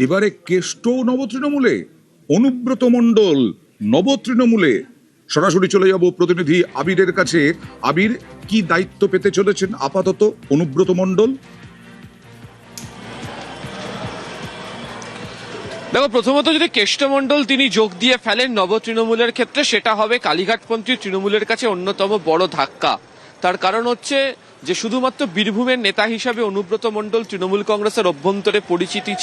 এবারে কেষ্ট নবতৃণমূলে, অনুব্রত মণ্ডল নবতৃণমূলে। সরাসরি চলে যাব প্রতিনিধি আবিরের কাছে। আবির, কি দায়িত্ব পেতে চলেছেন আপাতত অনুব্রত মণ্ডল? দেখো, প্রথমত যদি কেষ্টমণ্ডল তিনি যোগ দিয়ে ফেলেন নব তৃণমূলের ক্ষেত্রে, সেটা হবে কালীঘাটপন্থী তৃণমূলের কাছে অন্যতম বড় ধাক্কা। তার কারণ হচ্ছে যে শুধুমাত্র বীরভূমের নেতা হিসাবে অনুব্রত মণ্ডল তৃণমূল কংগ্রেসের অভ্যন্তরে পরিচিতি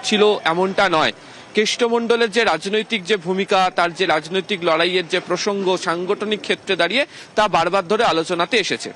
ছিল এমনটা নয়। কেষ্টমণ্ডলের যে রাজনৈতিক যে ভূমিকা, তার যে রাজনৈতিক লড়াইয়ের যে প্রসঙ্গ সাংগঠনিক ক্ষেত্রে দাঁড়িয়ে তা বারবার ধরে আলোচনাতে এসেছে।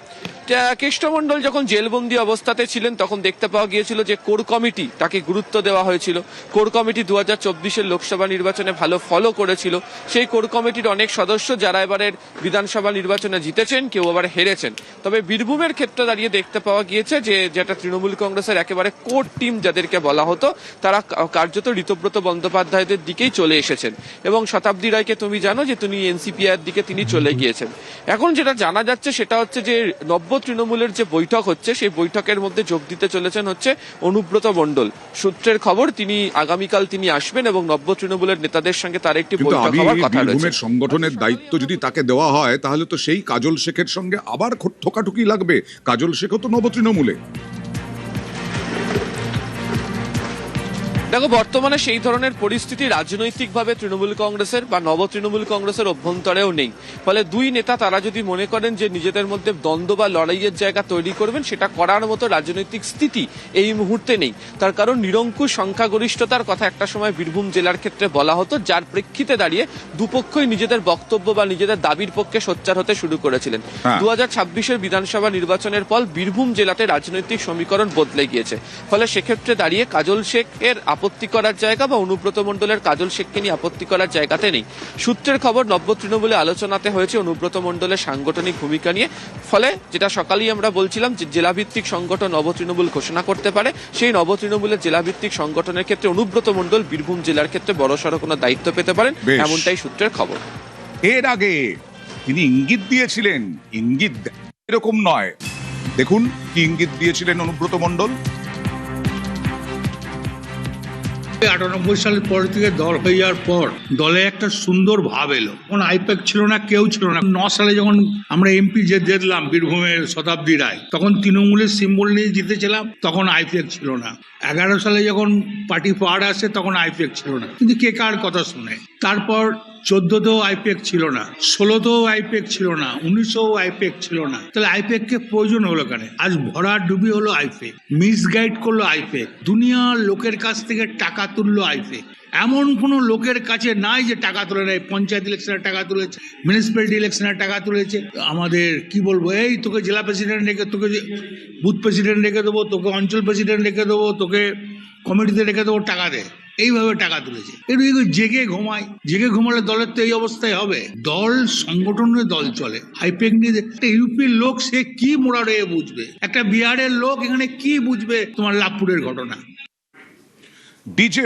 কেষ্টমণ্ডল যখন জেলবন্দি অবস্থাতে ছিলেন তখন দেখতে পাওয়া গিয়েছিল যে কোর কমিটি তাকে গুরুত্ব দেওয়া হয়েছিল। কোর কমিটি 2024-এর লোকসভা নির্বাচনে ভালো ফলো করেছিল। সেই কোর কমিটির অনেক সদস্য যারা এবারের বিধানসভা নির্বাচনে জিতেছেন, কেউ আবার হেরেছেন। তবে বীরভূমের ক্ষেত্রে দাঁড়িয়ে দেখতে পাওয়া গিয়েছে যে যেটা তৃণমূল কংগ্রেসের একেবারে কোর টিম যাদেরকে বলা হতো, তারা কার্যত ঋতব্রত বন্দ্যোপাধ্যায়দের দিকেই চলে এসেছেন। এবং শতাব্দী রায়কে তুমি জানো যে তিনি এনসিপিআর দিকে তিনি চলে গিয়েছেন। এখন যেটা জানা যাচ্ছে সেটা হচ্ছে যে নব্য তৃণমূলের যে বৈঠক হচ্ছে, সেই বৈঠকের মধ্যে যোগ দিতে চলেছেন হচ্ছে অনুব্রত মণ্ডল। সূত্রের খবর তিনি আগামীকাল তিনি আসবেন এবং নব্য তৃণমূলের নেতাদের সঙ্গে তার একটি বৈঠক হওয়ার কথা রয়েছে। সংগঠনের দায়িত্ব যদি তাকে দেওয়া হয়, তাহলে তো সেই কাজল শেখের সঙ্গে আবার ঠোকাঠুকি লাগবে। কাজল শেখও তো নব তৃণমূলে। দেখো, বর্তমানে সেই ধরনের পরিস্থিতি রাজনৈতিকভাবে তৃণমূল কংগ্রেসের বা নব তৃণমূল কংগ্রেসের অভ্যন্তরেও নেই। ফলে দুই নেতা তারা যদি মনে করেন যে নিজেদের মধ্যে দ্বন্দ্ব বা লড়াইয়ের জায়গা তৈরি করবেন, সেটা করার মতো রাজনৈতিক স্থিতি এই মুহূর্তে নেই। তার কারণ নিরঙ্কুশ সংখ্যাগরিষ্ঠতার কথা একটা সময় বীরভূম জেলার ক্ষেত্রে বলা হতো, যার প্রেক্ষিতে দাঁড়িয়ে দুপক্ষই নিজেদের বক্তব্য বা নিজেদের দাবির পক্ষে সোচ্চার হতে শুরু করেছিলেন। 2026-এর বিধানসভা নির্বাচনের পর বীরভূম জেলাতে রাজনৈতিক সমীকরণ বদলে গিয়েছে। ফলে সেক্ষেত্রে দাঁড়িয়ে কাজল শেখের আপত্তি করার জায়গা বা অনুব্রত মণ্ডলের কাজল শেখকে নিয়ে আপত্তি করার জায়গাতে নেই। সূত্রের খবর নব্য তৃণমূলে আলোচনাতে হয়েছে অনুব্রত মণ্ডলের সাংগঠনিক ভূমিকা নিয়ে। ফলে যেটা সকালেই আমরা বলছিলাম যে জেলাভিত্তিক সংগঠন নব তৃণমূল ঘোষণা করতে পারে, সেই নব তৃণমূলের জেলাভিত্তিক সংগঠনের ক্ষেত্রে অনুব্রত মণ্ডল বীরভূম জেলার ক্ষেত্রে বড়সড় কোনো দায়িত্ব পেতে পারেন, এমনটাই সূত্রের খবর। এর আগে তিনি ইঙ্গিত দিয়েছিলেন, ইঙ্গিত এরকম নয়। দেখুন কি ইঙ্গিত দিয়েছিলেন অনুব্রত মণ্ডল। 98 সালের পর থেকে দল হয়ে যাওয়ার পর দলে একটা সুন্দর ভাব এলো। কোন আইপ্যাক ছিল না, কেউ ছিল না। 9 সালে যখন আমরা এমপি যে জিতলাম বীরভূমের শতাব্দী রায়, তখন তৃণমূলের সিম্বল নিয়ে জিতেছিলাম, তখন আইপ্যাক ছিল না। 11 সালে যখন পার্টি পাওয়ার আসে তখন আইপ্যাক ছিল না। কিন্তু কে কার কথা শুনে? তারপর 14তেও আইপ্যাক ছিল না, 16তেও আইপ্যাক ছিল না, 19এও আইপ্যাক ছিল না। তাহলে আইপ্যাক কে প্রয়োজন হলো কেন? আজ ভরা ডুবি হলো আইপ্যাক, মিসগাইড করলো আইপ্যাক, দুনিয়ার লোকের কাছ থেকে টাকা তুললো আইপ্যাক। এমন কোন লোকের কাছে নাই যে টাকা তুলে নেয়। পঞ্চায়েত ইলেকশনের টাকা তুলেছে, মিউনিসিপ্যালিটি ইলেকশনের টাকা তুলেছে। আমাদের কি বলবো, এই তোকে জেলা প্রেসিডেন্ট রেখে, তোকে বুথ প্রেসিডেন্ট রেখে দেবো, তোকে অঞ্চল প্রেসিডেন্ট রেখে দেবো, তোকে কমিটিতে রেখে দেবো, টাকা দে, এইভাবে টাকা তুলেছে। একটু জেগে ঘুমায়, জেগে ঘুমালে দলের তো এই অবস্থায় হবে। দল সংগঠনে দল চলে, আইপ্যাক নিয়ে। একটা ইউপির লোক সে কি মোড়ারে বুঝবে, একটা বিহারের লোক এখানে কি বুঝবে তোমার লাভপুরের ঘটনা। ডিজে